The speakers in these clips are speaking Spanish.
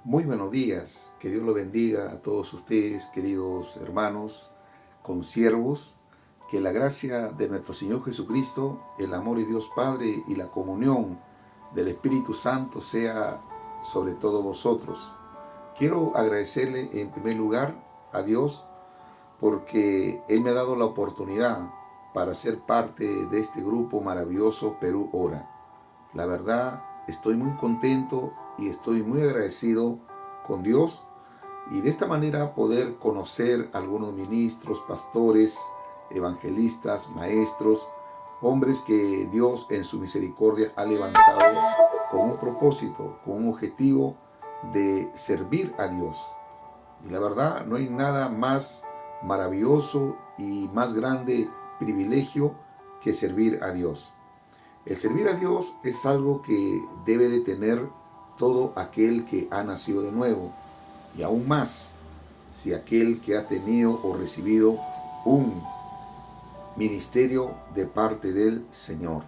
Muy buenos días, que Dios lo bendiga a todos ustedes, queridos hermanos, consiervos, que la gracia de nuestro Señor Jesucristo, el amor de Dios Padre y la comunión del Espíritu Santo sea sobre todos vosotros. Quiero agradecerle en primer lugar a Dios porque Él me ha dado la oportunidad para ser parte de este grupo maravilloso Perú Ora. La verdad, estoy muy contento y estoy muy agradecido con Dios y de esta manera poder conocer a algunos ministros, pastores, evangelistas, maestros, hombres que Dios en su misericordia ha levantado con un propósito, con un objetivo de servir a Dios. Y la verdad, no hay nada más maravilloso y más grande privilegio que servir a Dios. El servir a Dios es algo que debe de tener todo aquel que ha nacido de nuevo, y aún más si aquel que ha tenido o recibido un ministerio de parte del Señor.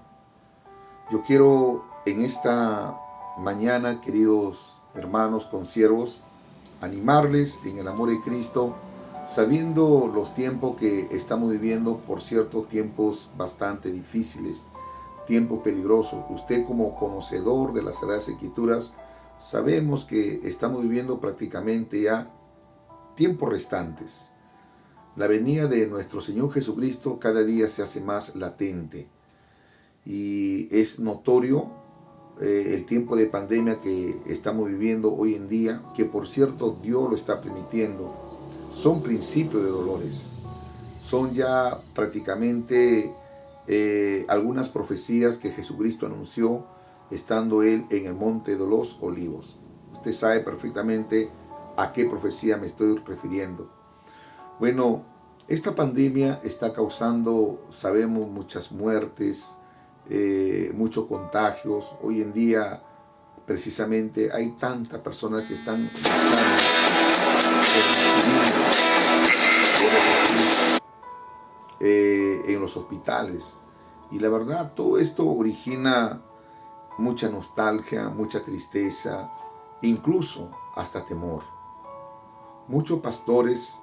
Yo quiero en esta mañana, queridos hermanos consiervos, animarles en el amor de Cristo, sabiendo los tiempos que estamos viviendo, por cierto, tiempos bastante difíciles, tiempo peligroso. Usted, como conocedor de las Sagradas Escrituras, sabemos que estamos viviendo prácticamente ya tiempos restantes. La venida de nuestro Señor Jesucristo cada día se hace más latente y es notorio el tiempo de pandemia que estamos viviendo hoy en día, que por cierto Dios lo está permitiendo. Son principios de dolores, son ya prácticamente algunas profecías que Jesucristo anunció estando Él en el monte de los olivos. Usted sabe perfectamente a qué profecía me estoy refiriendo. Bueno, esta pandemia está causando, sabemos, muchas muertes, muchos contagios. Hoy en día, precisamente, hay tantas personas que están luchando en los hospitales. Y la verdad, todo esto origina mucha nostalgia, mucha tristeza, incluso hasta temor. Muchos pastores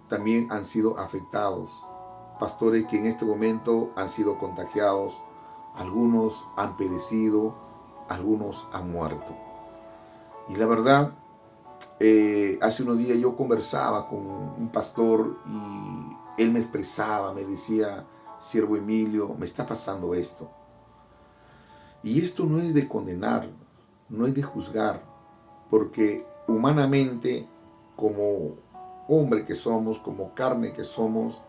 también han sido afectados, pastores que en este momento han sido contagiados, algunos han perecido, algunos han muerto. Y la verdad, hace unos días yo conversaba con un pastor y él me expresaba, me decía: siervo Emilio, me está pasando esto. Y esto no es de condenar, no es de juzgar, porque humanamente, como hombre que somos, como carne que somos,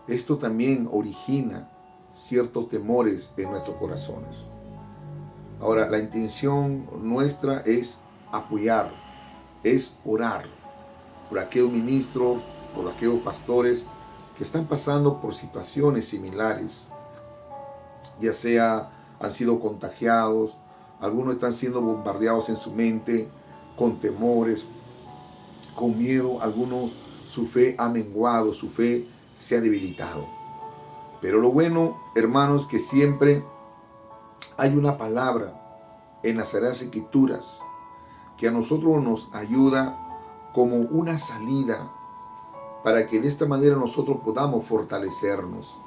esto también origina ciertos temores en nuestros corazones. Ahora, la intención nuestra es apoyar, es orar por aquellos ministros, por aquellos pastores que están pasando por situaciones similares, ya sea han sido contagiados, algunos están siendo bombardeados en su mente con temores, con miedo, algunos su fe ha menguado, su fe se ha debilitado. Pero lo bueno, hermanos, que siempre hay una palabra en las Sagradas Escrituras que a nosotros nos ayuda como una salida para que de esta manera nosotros podamos fortalecernos.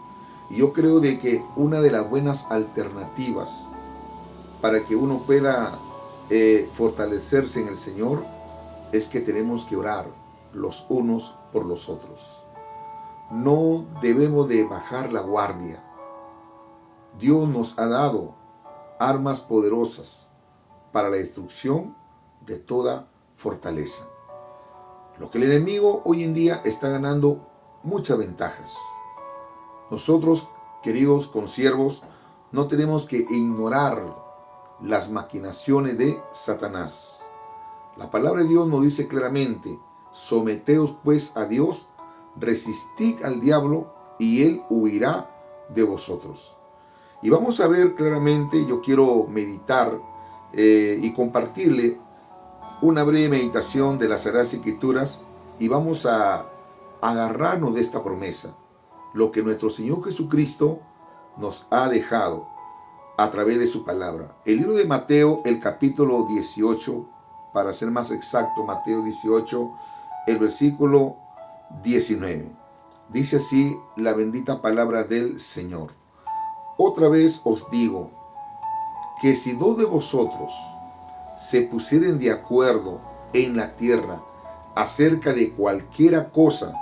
Y yo creo de que una de las buenas alternativas para que uno pueda fortalecerse en el Señor es que tenemos que orar los unos por los otros. No debemos de bajar la guardia. Dios nos ha dado armas poderosas para la destrucción de toda fortaleza. Lo que el enemigo hoy en día está ganando muchas ventajas. Nosotros, queridos consiervos, no tenemos que ignorar las maquinaciones de Satanás. La palabra de Dios nos dice claramente: someteos pues a Dios, resistid al diablo y él huirá de vosotros. Y vamos a ver claramente, yo quiero meditar y compartirle una breve meditación de las Sagradas Escrituras, y vamos a agarrarnos de esta promesa, lo que nuestro Señor Jesucristo nos ha dejado a través de su palabra. El libro de Mateo, el capítulo 18, para ser más exacto, Mateo 18, el versículo 19. Dice así la bendita palabra del Señor. Otra vez os digo, que si dos de vosotros se pusieren de acuerdo en la tierra acerca de cualquiera cosa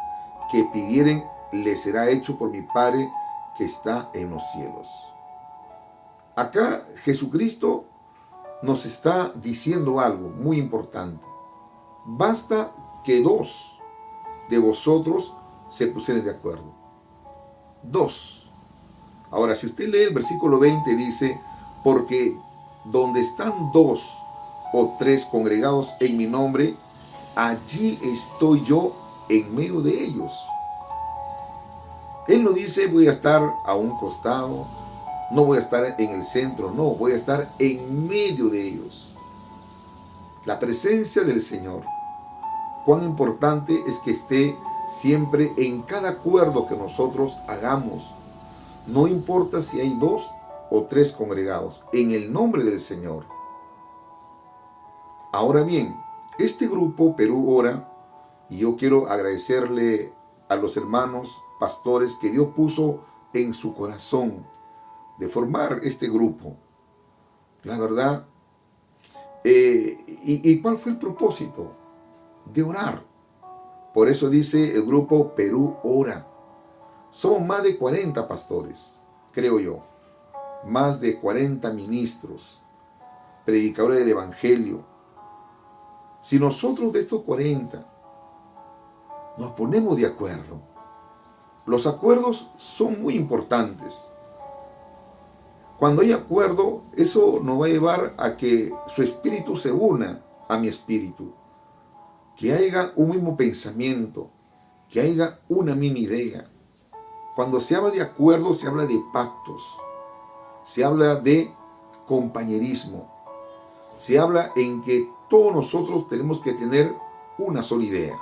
que pidieren, les será hecho por mi Padre que está en los cielos. Acá Jesucristo nos está diciendo algo muy importante. Basta que dos de vosotros se pusieran de acuerdo. Dos. Ahora, si usted lee el versículo 20, dice, porque donde están dos o tres congregados en mi nombre, allí estoy yo en medio de ellos. Él no dice voy a estar a un costado, no voy a estar en el centro, no, voy a estar en medio de ellos. La presencia del Señor, cuán importante es que esté siempre en cada acuerdo que nosotros hagamos. No importa si hay dos o tres congregados, en el nombre del Señor. Ahora bien, este grupo Perú Ora, y yo quiero agradecerle a los hermanos pastores que Dios puso en su corazón de formar este grupo. La verdad, ¿y cuál fue el propósito? De orar. Por eso dice el grupo Perú Ora. Somos más de 40 pastores, creo yo. Más de 40 ministros, predicadores del Evangelio. Si nosotros de estos 40 nos ponemos de acuerdo, los acuerdos son muy importantes. Cuando hay acuerdo, eso nos va a llevar a que su espíritu se una a mi espíritu. Que haya un mismo pensamiento, que haya una misma idea. Cuando se habla de acuerdo, se habla de pactos, se habla de compañerismo, se habla en que todos nosotros tenemos que tener una sola idea.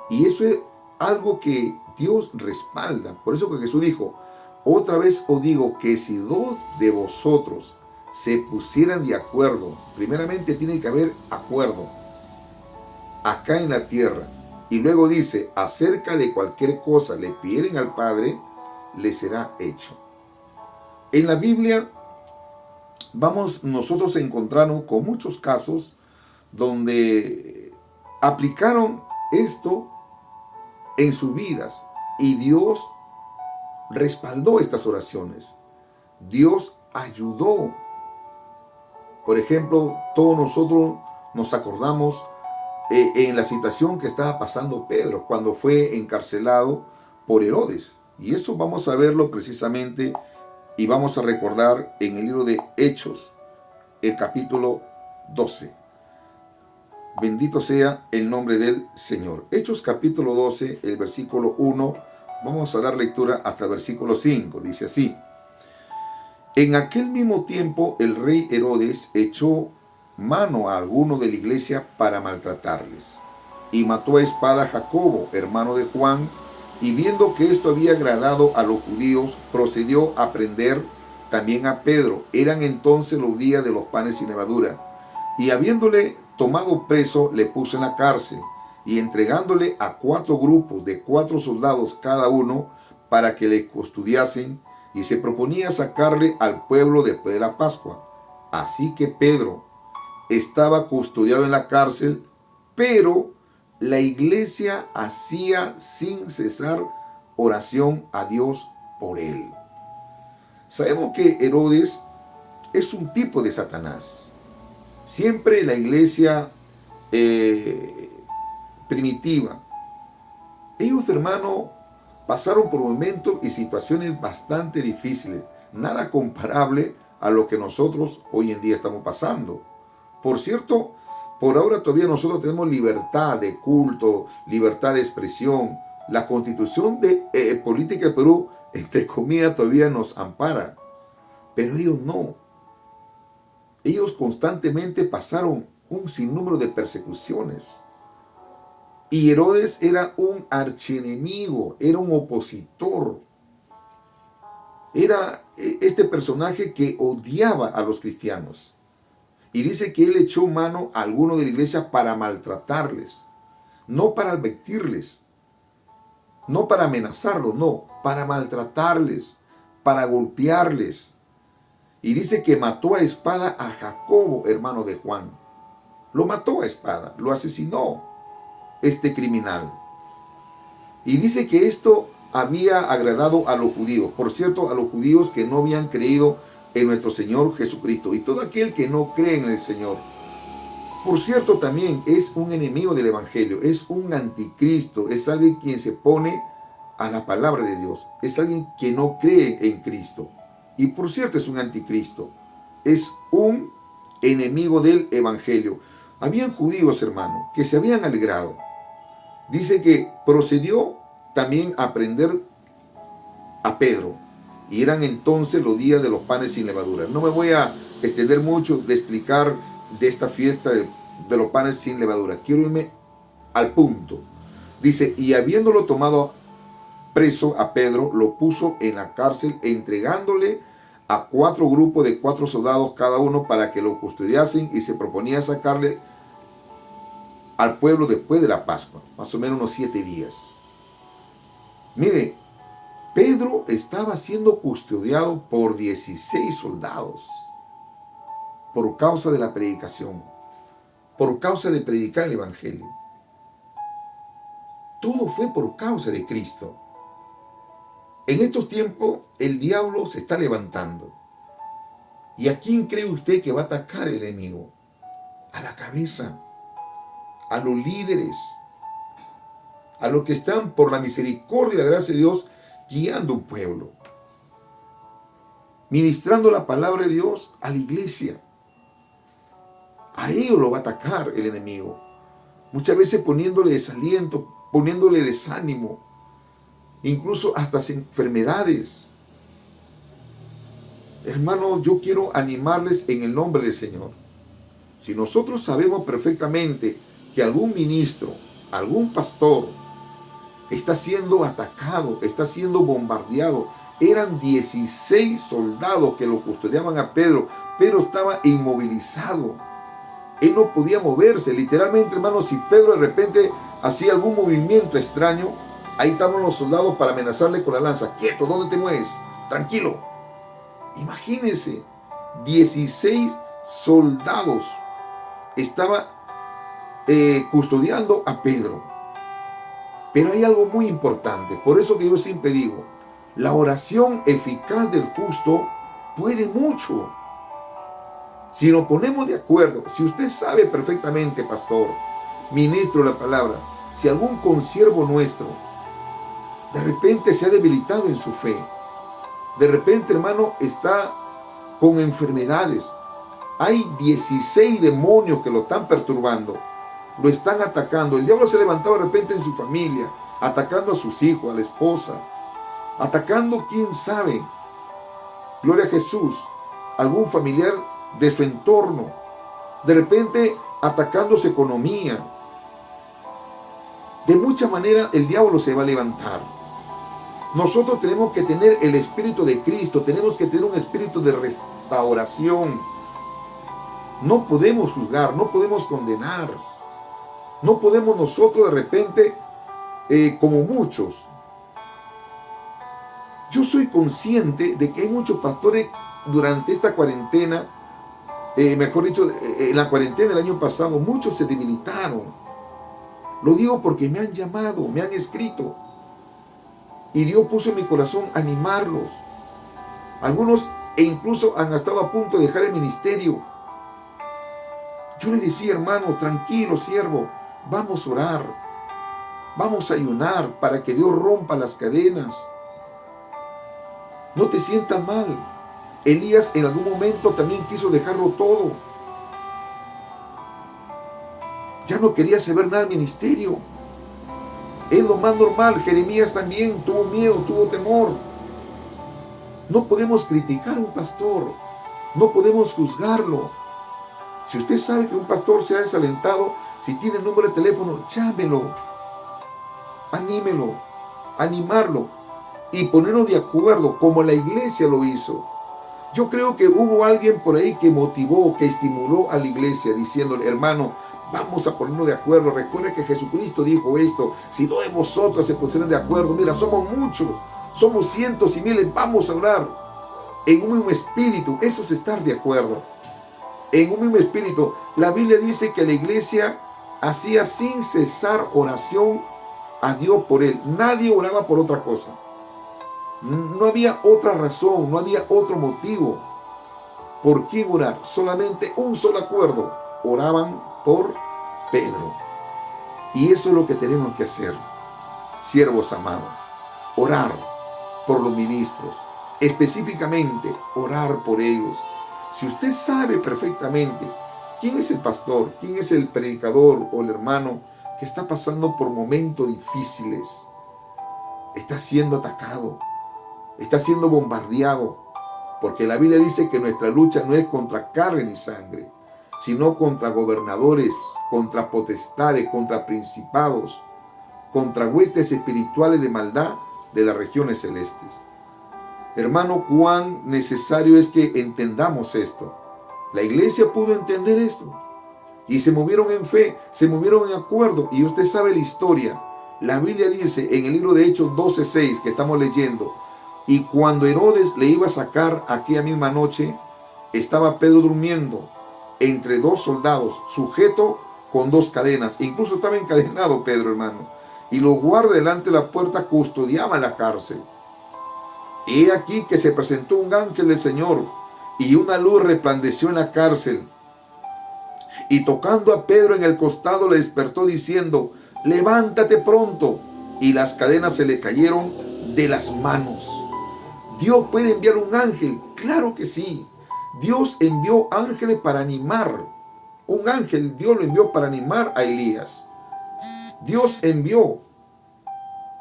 Y eso es algo que Dios respalda. Por eso que Jesús dijo, otra vez os digo que si dos de vosotros se pusieran de acuerdo, primeramente tiene que haber acuerdo acá en la tierra. Y luego dice, acerca de cualquier cosa le pidieren al Padre, le será hecho. En la Biblia vamos nosotros a encontrarnos con muchos casos donde aplicaron esto en sus vidas y Dios respaldó estas oraciones. Dios ayudó. Por ejemplo, todos nosotros nos acordamos en la situación que estaba pasando Pedro cuando fue encarcelado por Herodes. Y eso vamos a verlo precisamente y vamos a recordar en el libro de Hechos, el capítulo 12. Bendito sea el nombre del Señor. Hechos capítulo 12, el versículo 1. Vamos a dar lectura hasta el versículo 5. Dice así. En aquel mismo tiempo el rey Herodes echó mano a alguno de la iglesia para maltratarles. Y mató a espada a Jacobo, hermano de Juan, y viendo que esto había agradado a los judíos, procedió a prender también a Pedro. Eran entonces los días de los panes sin levadura. Y habiéndole tomado preso, le puso en la cárcel, y entregándole a 4 grupos de 4 soldados cada uno, para que le custodiasen, y se proponía sacarle al pueblo después de la Pascua. Así que Pedro estaba custodiado en la cárcel, pero la iglesia hacía sin cesar oración a Dios por él. Sabemos que Herodes es un tipo de Satanás. Siempre la iglesia primitiva, ellos, hermano, pasaron por momentos y situaciones bastante difíciles, nada comparable a lo que nosotros hoy en día estamos pasando. Por cierto, por ahora todavía nosotros tenemos libertad de culto, libertad de expresión. La constitución política del Perú, entre comillas, todavía nos ampara. Pero ellos no. Ellos constantemente pasaron un sinnúmero de persecuciones. Y Herodes era un archienemigo, era un opositor. Era este personaje que odiaba a los cristianos. Y dice que él echó mano a algunos de la iglesia para maltratarles, no para advertirles, no para amenazarlos, no, para maltratarles, para golpearles. Y dice que mató a espada a Jacobo, hermano de Juan. Lo mató a espada, lo asesinó este criminal. Y dice que esto había agradado a los judíos. Por cierto, a los judíos que no habían creído en nuestro Señor Jesucristo. Y todo aquel que no cree en el Señor, por cierto, también es un enemigo del Evangelio. Es un anticristo. Es alguien quien se pone a la palabra de Dios. Es alguien que no cree en Cristo. Y por cierto, es un anticristo. Es un enemigo del Evangelio. Habían judíos, hermano, que se habían alegrado. Dice que procedió también a prender a Pedro. Y eran entonces los días de los panes sin levadura. No me voy a extender mucho de explicar de esta fiesta de los panes sin levadura. Quiero irme al punto. Dice, y habiéndolo tomado preso a Pedro, lo puso en la cárcel, entregándole a 4 grupos de 4 soldados cada uno para que lo custodiasen, y se proponía sacarle al pueblo después de la Pascua, más o menos unos 7 días. Mire, Pedro estaba siendo custodiado por 16 soldados por causa de la predicación, por causa de predicar el Evangelio. Todo fue por causa de Cristo. En estos tiempos el diablo se está levantando. ¿Y a quién cree usted que va a atacar el enemigo? A la cabeza, a los líderes, a los que están por la misericordia y la gracia de Dios guiando un pueblo, ministrando la palabra de Dios a la iglesia. A ellos lo va a atacar el enemigo, muchas veces poniéndole desaliento, poniéndole desánimo, incluso hasta enfermedades. Hermanos, yo quiero animarles en el nombre del Señor. Si nosotros sabemos perfectamente que algún ministro, algún pastor está siendo atacado, está siendo bombardeado. Eran 16 soldados que lo custodiaban a Pedro. Pedro estaba inmovilizado. Él no podía moverse. Literalmente, hermanos, si Pedro de repente hacía algún movimiento extraño, ahí estaban los soldados para amenazarle con la lanza. Quieto, ¿dónde te mueves? Tranquilo. Imagínense, 16 soldados estaban custodiando a Pedro. Pero hay algo muy importante, por eso que yo siempre digo, la oración eficaz del justo puede mucho. Si nos ponemos de acuerdo, si usted sabe perfectamente, pastor, ministro de la palabra, si algún consiervo nuestro de repente se ha debilitado en su fe, de repente, hermano, está con enfermedades, hay 16 demonios que lo están perturbando, lo están atacando. El diablo se ha levantado de repente en su familia, atacando a sus hijos, a la esposa, atacando quién sabe, gloria a Jesús, algún familiar de su entorno, de repente atacando su economía. De muchas maneras el diablo se va a levantar. Nosotros tenemos que tener el espíritu de Cristo, tenemos que tener un espíritu de restauración. No podemos juzgar, no podemos condenar. No podemos nosotros de repente, como muchos. Yo soy consciente de que hay muchos pastores durante esta cuarentena, mejor dicho, en la cuarentena del año pasado, muchos se debilitaron. Lo digo porque me han llamado, me han escrito. Y Dios puso en mi corazón animarlos. Algunos incluso han estado a punto de dejar el ministerio. Yo les decía, hermano, tranquilo, siervo, vamos a orar, vamos a ayunar para que Dios rompa las cadenas. No te sientas mal. Elías en algún momento también quiso dejarlo todo. Ya no quería saber nada del ministerio. Es lo más normal. Jeremías también tuvo miedo, tuvo temor. No podemos criticar a un pastor, no podemos juzgarlo. Si usted sabe que un pastor se ha desalentado, si tiene el número de teléfono, llámelo, anímelo, animarlo y ponernos de acuerdo como la iglesia lo hizo. Yo creo que hubo alguien por ahí que motivó, que estimuló a la iglesia diciéndole, hermano, vamos a ponernos de acuerdo. Recuerda que Jesucristo dijo esto. Si no de vosotros se pusieron de acuerdo, mira, somos muchos, somos cientos y miles, vamos a orar en un mismo espíritu. Eso es estar de acuerdo. En un mismo espíritu. La Biblia dice que la iglesia hacía sin cesar oración a Dios por él. Nadie oraba por otra cosa. No había otra razón, no había otro motivo por qué orar. Solamente un solo acuerdo. Oraban por Pedro. Y eso es lo que tenemos que hacer, siervos amados. Orar por los ministros. Específicamente, orar por ellos. Si usted sabe perfectamente quién es el pastor, quién es el predicador o el hermano que está pasando por momentos difíciles, está siendo atacado, está siendo bombardeado, porque la Biblia dice que nuestra lucha no es contra carne ni sangre, sino contra gobernadores, contra potestades, contra principados, contra huestes espirituales de maldad de las regiones celestes. Hermano, cuán necesario es que entendamos esto. La iglesia pudo entender esto y se movieron en fe, se movieron en acuerdo. Y usted sabe la historia. La Biblia dice en el libro de Hechos 12:6 que estamos leyendo, y cuando Herodes le iba a sacar aquella misma noche, estaba Pedro durmiendo entre dos soldados, sujeto con dos cadenas. Incluso estaba encadenado Pedro, hermano. Y los guardas delante de la puerta custodiaban la cárcel. He aquí que se presentó un ángel del Señor, y una luz resplandeció en la cárcel. Y tocando a Pedro en el costado, le despertó diciendo, levántate pronto. Y las cadenas se le cayeron de las manos. ¿Dios puede enviar un ángel? Claro que sí. Dios envió ángeles para animar. Un ángel, Dios lo envió para animar a Elías. Dios envió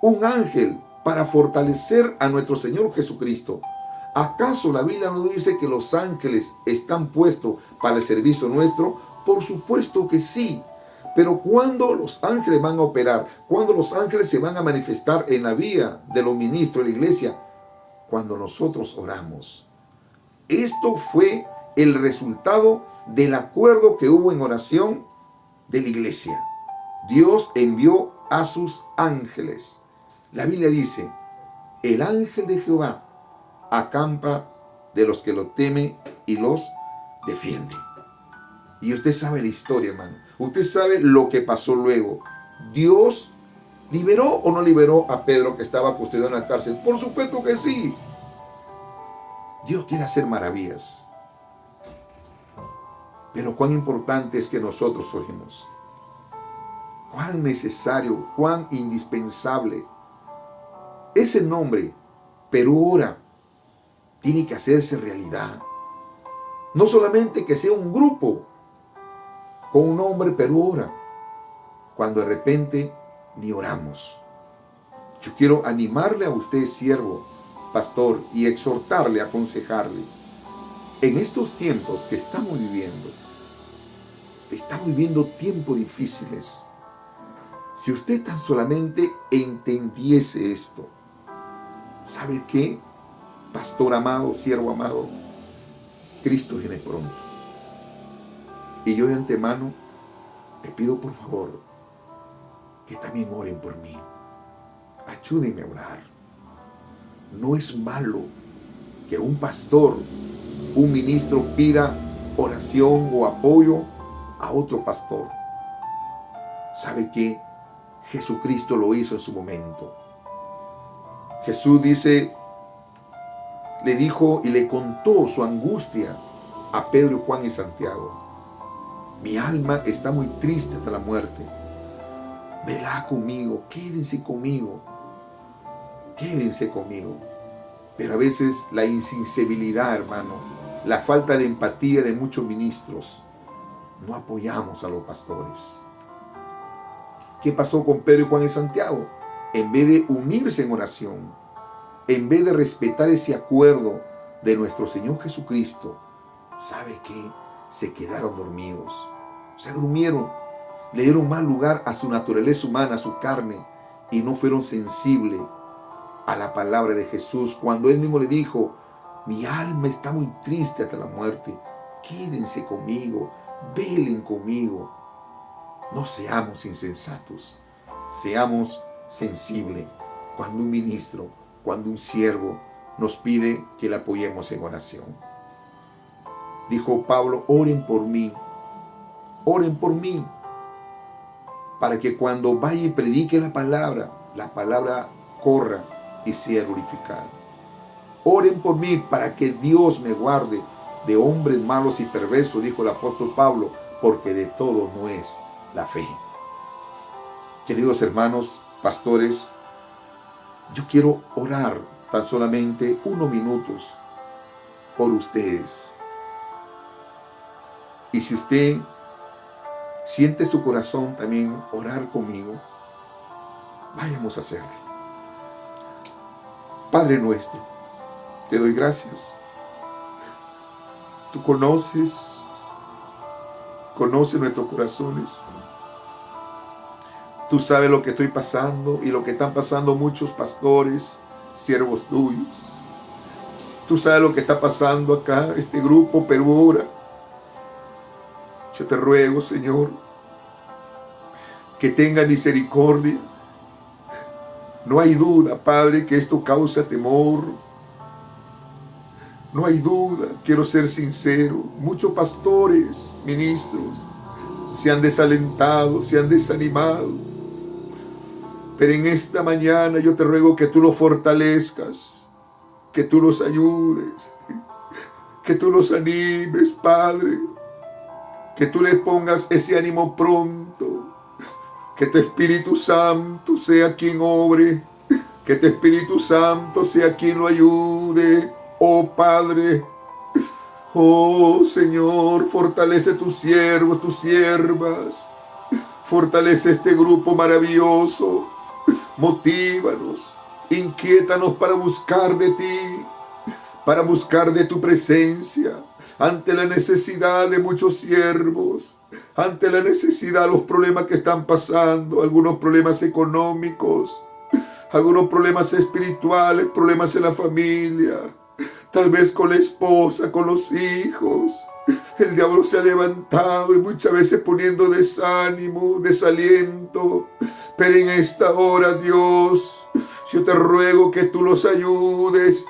un ángel para fortalecer a nuestro Señor Jesucristo. ¿Acaso la Biblia no dice que los ángeles están puestos para el servicio nuestro? Por supuesto que sí. Pero ¿cuándo los ángeles van a operar? ¿Cuándo los ángeles se van a manifestar en la vida de los ministros de la iglesia? Cuando nosotros oramos. Esto fue el resultado del acuerdo que hubo en oración de la iglesia. Dios envió a sus ángeles. La Biblia dice, el ángel de Jehová acampa de los que lo temen y los defiende. Y usted sabe la historia, hermano. Usted sabe lo que pasó luego. Dios liberó o no liberó a Pedro que estaba custodiado en la cárcel. Por supuesto que sí. Dios quiere hacer maravillas. Pero cuán importante es que nosotros oremos. Cuán necesario, cuán indispensable. Ese nombre, Perú ora, tiene que hacerse realidad. No solamente que sea un grupo con un nombre, Perú ora, cuando de repente ni oramos. Yo quiero animarle a usted, siervo, pastor, y exhortarle, aconsejarle. En estos tiempos que estamos viviendo tiempos difíciles. Si usted tan solamente entendiese esto, ¿sabe qué? Pastor amado, siervo amado, Cristo viene pronto. Y yo de antemano le pido por favor que también oren por mí. Ayúdenme a orar. No es malo que un pastor, un ministro pida oración o apoyo a otro pastor. ¿Sabe qué? Jesucristo lo hizo en su momento. Jesús dice, le dijo y le contó su angustia a Pedro, Juan y Santiago. Mi alma está muy triste hasta la muerte. Velad conmigo, quédense conmigo. Quédense conmigo. Pero a veces la insensibilidad, hermano, la falta de empatía de muchos ministros, no apoyamos a los pastores. ¿Qué pasó con Pedro, Juan y Santiago? En vez de unirse en oración, en vez de respetar ese acuerdo de nuestro Señor Jesucristo, ¿sabe qué? Se quedaron dormidos. Se durmieron. Le dieron más lugar a su naturaleza humana, a su carne, y no fueron sensibles a la palabra de Jesús cuando Él mismo le dijo, Mi alma está muy triste hasta la muerte. Quédense conmigo, velen conmigo. No seamos insensatos, seamos sensibles cuando un ministro, cuando un siervo nos pide que le apoyemos en oración. Dijo Pablo, oren por mí, para que cuando vaya y predique la palabra corra y sea glorificada. Oren por mí para que Dios me guarde de hombres malos y perversos, dijo el apóstol Pablo, porque de todo no es la fe. Queridos hermanos, pastores, yo quiero orar tan solamente unos minutos por ustedes. Y si usted siente su corazón también orar conmigo, vayamos a hacerlo. Padre nuestro, te doy gracias. Tú conoces nuestros corazones. Tú sabes lo que estoy pasando y lo que están pasando muchos pastores, siervos tuyos. Tú sabes lo que está pasando acá, este grupo, pero ahora yo te ruego, Señor, que tenga misericordia. No hay duda, Padre, que esto causa temor. No hay duda, quiero ser sincero. Muchos pastores, ministros, se han desalentado, se han desanimado. Pero en esta mañana yo te ruego que tú los fortalezcas, que tú los ayudes, que tú los animes, Padre. Que tú les pongas ese ánimo pronto. Que tu Espíritu Santo sea quien obre. Que tu Espíritu Santo sea quien lo ayude. Oh Padre. Oh Señor, fortalece tus siervos, tus siervas. Fortalece este grupo maravilloso. Motívanos. Inquiétanos para buscar de ti. Para buscar de tu presencia. Ante la necesidad de muchos siervos, ante la necesidad, los problemas que están pasando, algunos problemas económicos, algunos problemas espirituales, problemas en la familia, tal vez con la esposa, con los hijos. El diablo se ha levantado y muchas veces poniendo desánimo, desaliento. Pero en esta hora, Dios, yo te ruego que tú los ayudes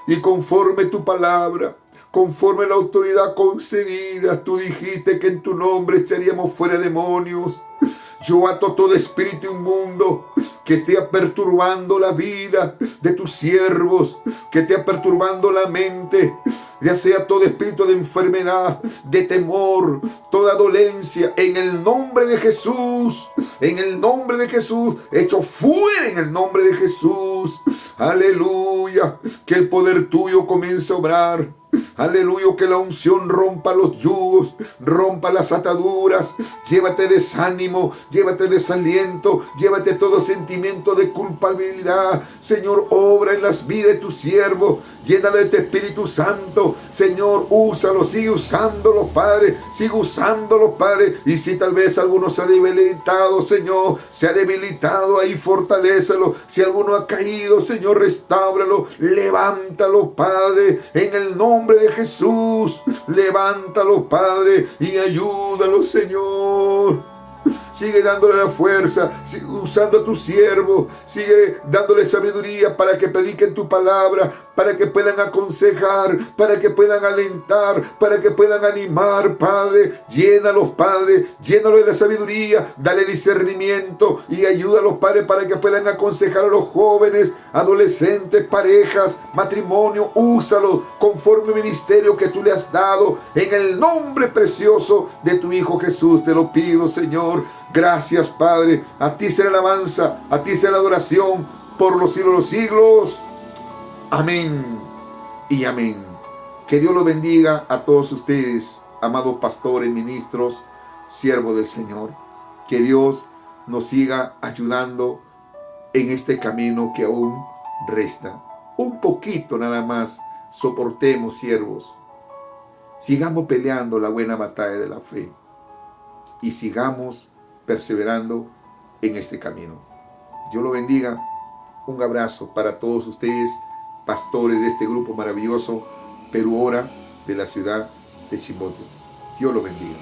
y conforme tu palabra, conforme la autoridad concedida, tú dijiste que en tu nombre echaríamos fuera demonios. Yo ato todo espíritu inmundo que esté perturbando la vida de tus siervos, que esté perturbando la mente, ya sea todo espíritu de enfermedad, de temor, toda dolencia, en el nombre de Jesús, hecho fuera en el nombre de Jesús. Aleluya, que el poder tuyo comience a obrar. Aleluya, que la unción rompa los yugos, rompa las ataduras. Llévate desánimo, llévate desaliento, llévate todo sentimiento de culpabilidad. Señor, obra en las vidas de tu siervo, llénalo de tu Espíritu Santo. Señor, úsalo, sigue usándolo, Padre, sigue usándolo, Padre. Y si tal vez alguno se ha debilitado, Señor, se ha debilitado, ahí fortalécelo. Si alguno ha caído, Señor, restáuralo, levántalo, Padre, en el nombre de Jesús. Levántalo, Padre, y ayúdalo, Señor. Sigue dándole la fuerza, sigue usando a tu siervo, sigue dándole sabiduría para que prediquen tu palabra, para que puedan aconsejar, para que puedan alentar, para que puedan animar, Padre. Llénalos, Padre, llénalos de la sabiduría, dale discernimiento y ayúdalos, Padre, para que puedan aconsejar a los jóvenes, adolescentes, parejas, matrimonio. Úsalos conforme al ministerio que tú le has dado, en el nombre precioso de tu Hijo Jesús te lo pido, Señor. Gracias, Padre. A ti sea la alabanza, a ti sea la adoración por los siglos de los siglos. Amén y amén. Que Dios los bendiga a todos ustedes, amados pastores, ministros, siervos del Señor. Que Dios nos siga ayudando en este camino que aún resta. Un poquito nada más. Soportemos, siervos. Sigamos peleando la buena batalla de la fe. Y sigamos perseverando en este camino. Dios lo bendiga. Un abrazo para todos ustedes, pastores de este grupo maravilloso Perú Ora de la ciudad de Chimbote. Dios lo bendiga.